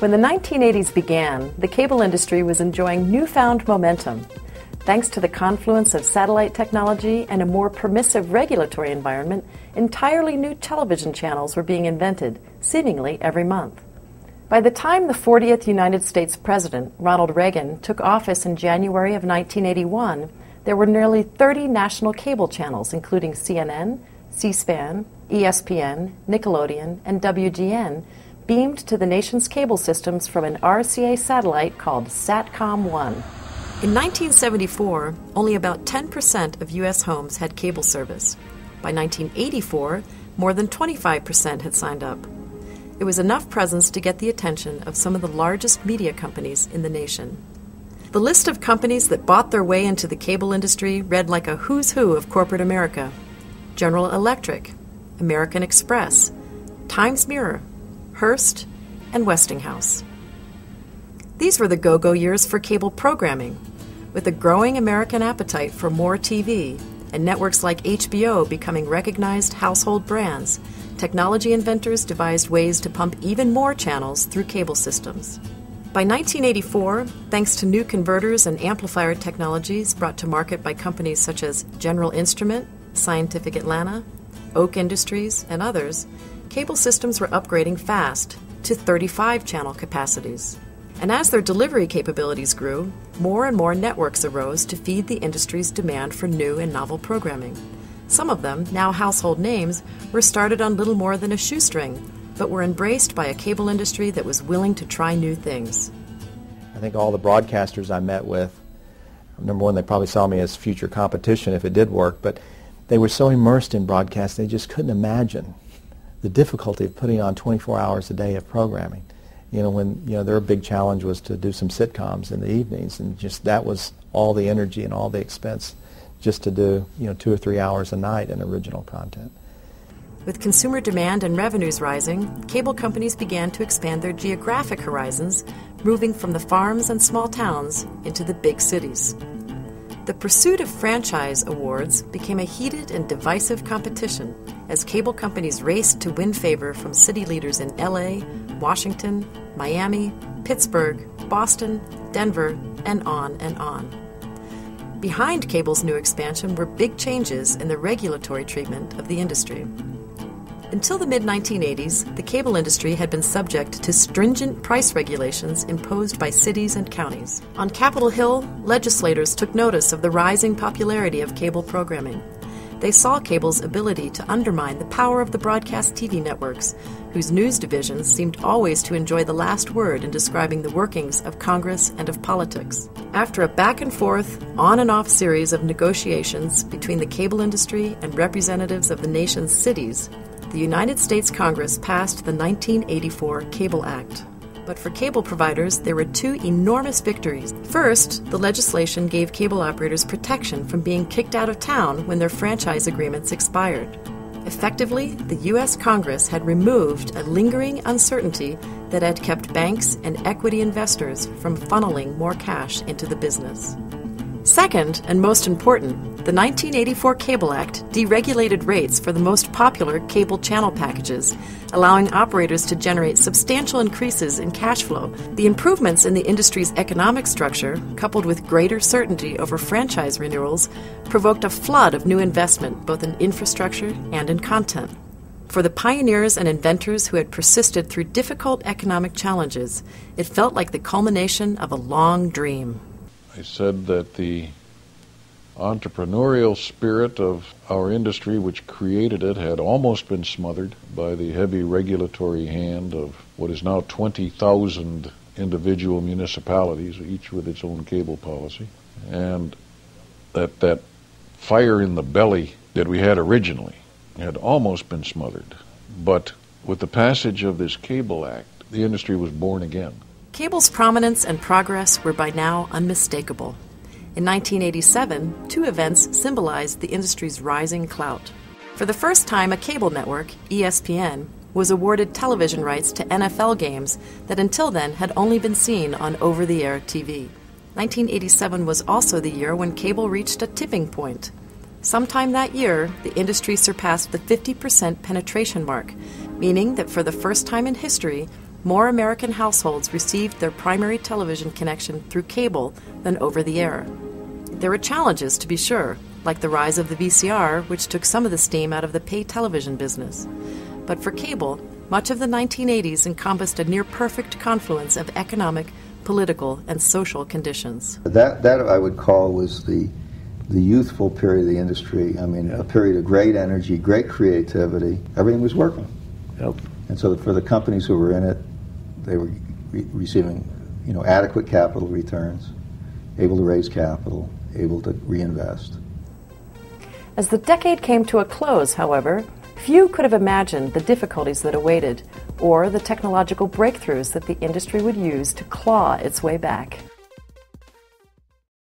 When the 1980s began, the cable industry was enjoying newfound momentum. Thanks to the confluence of satellite technology and a more permissive regulatory environment, entirely new television channels were being invented, seemingly every month. By the time the 40th United States President, Ronald Reagan, took office in January of 1981, there were nearly 30 national cable channels, including CNN, C-SPAN, ESPN, Nickelodeon, and WGN, beamed to the nation's cable systems from an RCA satellite called SATCOM-1. In 1974, only about 10% of U.S. homes had cable service. By 1984, more than 25% had signed up. It was enough presence to get the attention of some of the largest media companies in the nation. The list of companies that bought their way into the cable industry read like a who's who of corporate America: General Electric, American Express, Times Mirror, Hearst, and Westinghouse. These were the go-go years for cable programming. With a growing American appetite for more TV and networks like HBO becoming recognized household brands, technology inventors devised ways to pump even more channels through cable systems. By 1984, thanks to new converters and amplifier technologies brought to market by companies such as General Instrument, Scientific Atlanta, Oak Industries, and others, cable systems were upgrading fast to 35-channel capacities. And as their delivery capabilities grew, more and more networks arose to feed the industry's demand for new and novel programming. Some of them, now household names, were started on little more than a shoestring, but were embraced by a cable industry that was willing to try new things. I think all the broadcasters I met with, number one, they probably saw me as future competition if it did work, but they were so immersed in broadcast they just couldn't imagine the difficulty of putting on 24 hours a day of programming. When their big challenge was to do some sitcoms in the evenings, and just that was all the energy and all the expense just to do 2 or 3 hours a night in original content. With consumer demand and revenues rising, cable companies began to expand their geographic horizons, moving from the farms and small towns into the big cities. The pursuit of franchise awards became a heated and divisive competition as cable companies raced to win favor from city leaders in LA, Washington, Miami, Pittsburgh, Boston, Denver, and on and on. Behind cable's new expansion were big changes in the regulatory treatment of the industry. Until the mid-1980s, the cable industry had been subject to stringent price regulations imposed by cities and counties. On Capitol Hill, legislators took notice of the rising popularity of cable programming. They saw cable's ability to undermine the power of the broadcast TV networks, whose news divisions seemed always to enjoy the last word in describing the workings of Congress and of politics. After a back-and-forth, on-and-off series of negotiations between the cable industry and representatives of the nation's cities, the United States Congress passed the 1984 Cable Act. But for cable providers, there were two enormous victories. First, the legislation gave cable operators protection from being kicked out of town when their franchise agreements expired. Effectively, the U.S. Congress had removed a lingering uncertainty that had kept banks and equity investors from funneling more cash into the business. Second, and most important, the 1984 Cable Act deregulated rates for the most popular cable channel packages, allowing operators to generate substantial increases in cash flow. The improvements in the industry's economic structure, coupled with greater certainty over franchise renewals, provoked a flood of new investment both in infrastructure and in content. For the pioneers and inventors who had persisted through difficult economic challenges, it felt like the culmination of a long dream. I said that the entrepreneurial spirit of our industry, which created it, had almost been smothered by the heavy regulatory hand of what is now 20,000 individual municipalities, each with its own cable policy, and that fire in the belly that we had originally had almost been smothered. But with the passage of this Cable Act, the industry was born again. Cable's prominence and progress were by now unmistakable. In 1987, two events symbolized the industry's rising clout. For the first time, a cable network, ESPN, was awarded television rights to NFL games that until then had only been seen on over-the-air TV. 1987 was also the year when cable reached a tipping point. Sometime that year, the industry surpassed the 50% penetration mark, meaning that for the first time in history, more American households received their primary television connection through cable than over the air. There were challenges, to be sure, like the rise of the VCR, which took some of the steam out of the pay television business. But for cable, much of the 1980s encompassed a near-perfect confluence of economic, political, and social conditions. That I would call was the youthful period of the industry. I mean, a period of great energy, great creativity. Everything was working. Yep. And so for the companies who were in it, they were receiving, adequate capital returns, able to raise capital, able to reinvest. As the decade came to a close, however, few could have imagined the difficulties that awaited, or the technological breakthroughs that the industry would use to claw its way back.